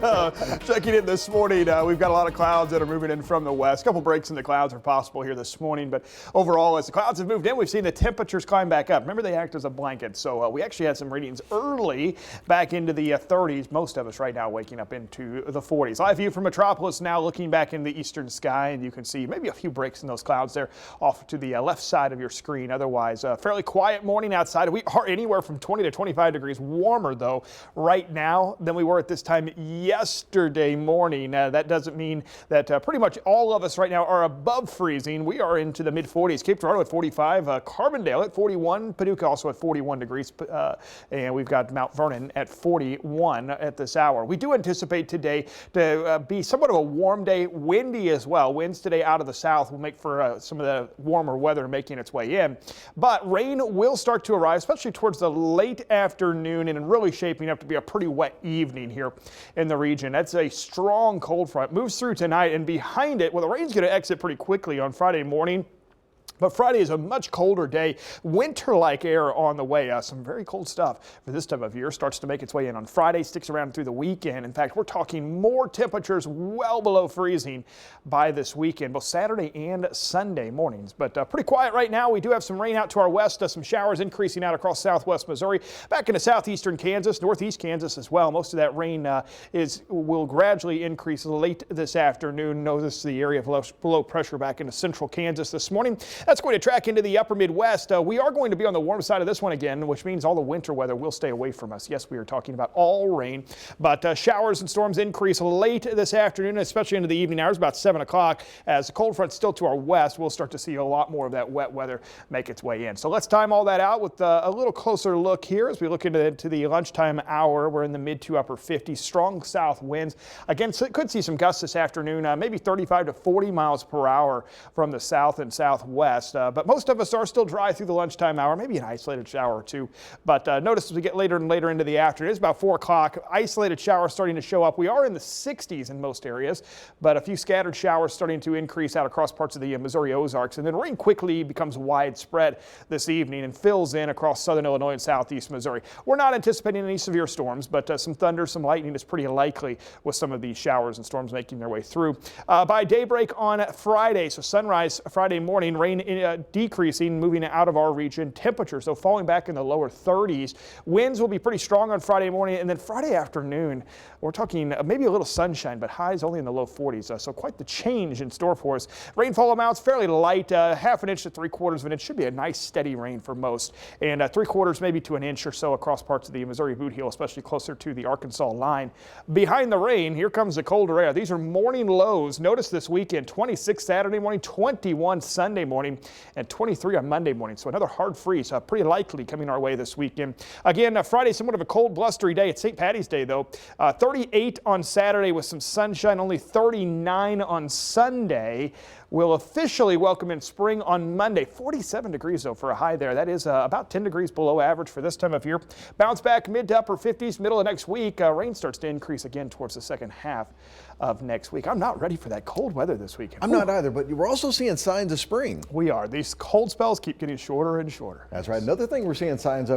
Checking in this morning, we've got a lot of clouds that are moving in from the west. A couple breaks in the clouds are possible here this morning, but overall, as the clouds have moved in, we've seen the temperatures climb back up. Remember, they act as a blanket, so we actually had some readings early back into the 30s. Most of us right now waking up into the 40s. Live view from Metropolis now, looking back in the eastern sky, and you can see maybe a few breaks in those clouds there off to the left side of your screen. Otherwise, a fairly quiet morning outside. We are anywhere from 20 to 25 degrees warmer, though, right now than we were at this time yesterday morning. That doesn't mean that pretty much all of us right now are above freezing. We are into the mid 40s. Cape Girardeau at 45, Carbondale at 41, Paducah also at 41 degrees, and we've got Mount Vernon at 41 at this hour. We do anticipate today to be somewhat of a warm day, windy as well. Winds today out of the south will make for some of the warmer weather making its way in, but rain will start to arrive, especially towards the late afternoon, and really shaping up to be a pretty wet evening here in the region. That's a strong cold front moves through tonight, and behind it, well, the rain's going to exit pretty quickly on Friday morning. But Friday is a much colder day, winter-like air on the way. Some very cold stuff for this time of year starts to make its way in on Friday, sticks around through the weekend. In fact, we're talking more temperatures well below freezing by this weekend, both Saturday and Sunday mornings. But pretty quiet right now. We do have some rain out to our west, some showers increasing out across southwest Missouri, back into southeastern Kansas, northeast Kansas as well. Most of that rain will gradually increase late this afternoon. Notice the area of low pressure back into central Kansas this morning. That's going to track into the upper Midwest. We are going to be on the warm side of this one again, which means all the winter weather will stay away from us. Yes, we are talking about all rain, but showers and storms increase late this afternoon, especially into the evening hours, about 7 o'clock. As the cold front still to our west, we'll start to see a lot more of that wet weather make its way in. So let's time all that out with a little closer look here as we look into the lunchtime hour. We're in the mid to upper 50s, strong south winds. Again, so could see some gusts this afternoon, maybe 35 to 40 miles per hour from the south and southwest. But most of us are still dry through the lunchtime hour, maybe an isolated shower or two. But notice as we get later and later into the afternoon, it's about 4 o'clock, isolated showers starting to show up. We are in the 60s in most areas, but a few scattered showers starting to increase out across parts of the Missouri Ozarks. And then rain quickly becomes widespread this evening and fills in across southern Illinois and southeast Missouri. We're not anticipating any severe storms, but some thunder, some lightning is pretty likely with some of these showers and storms making their way through. By daybreak on Friday, so sunrise Friday morning, rain decreasing, moving out of our region. Temperatures, though, falling back in the lower 30s. Winds will be pretty strong on Friday morning, and then Friday afternoon, we're talking maybe a little sunshine, but highs only in the low 40s. So quite the change in store for us. Rainfall amounts fairly light, half an inch to 3/4 of an inch. Should be a nice steady rain for most, and 3/4 maybe to an inch or so across parts of the Missouri Boot Heel, especially closer to the Arkansas line. Behind the rain, here comes the colder air. These are morning lows. Notice this weekend, 26 Saturday morning, 21 Sunday morning, and 23 on Monday morning. So another hard freeze, pretty likely coming our way this weekend. Again, Friday, somewhat of a cold, blustery day. It's St. Patty's Day, though. 38 on Saturday with some sunshine, only 39 on Sunday. We'll officially welcome in spring on Monday. 47 degrees, though, for a high there. That is about 10 degrees below average for this time of year. Bounce back mid to upper 50s, middle of next week. Rain starts to increase again towards the second half of next week. I'm not ready for that cold weather this weekend. I'm not either, but we're also seeing signs of spring. We are. These cold spells keep getting shorter and shorter. That's right. Another thing we're seeing signs of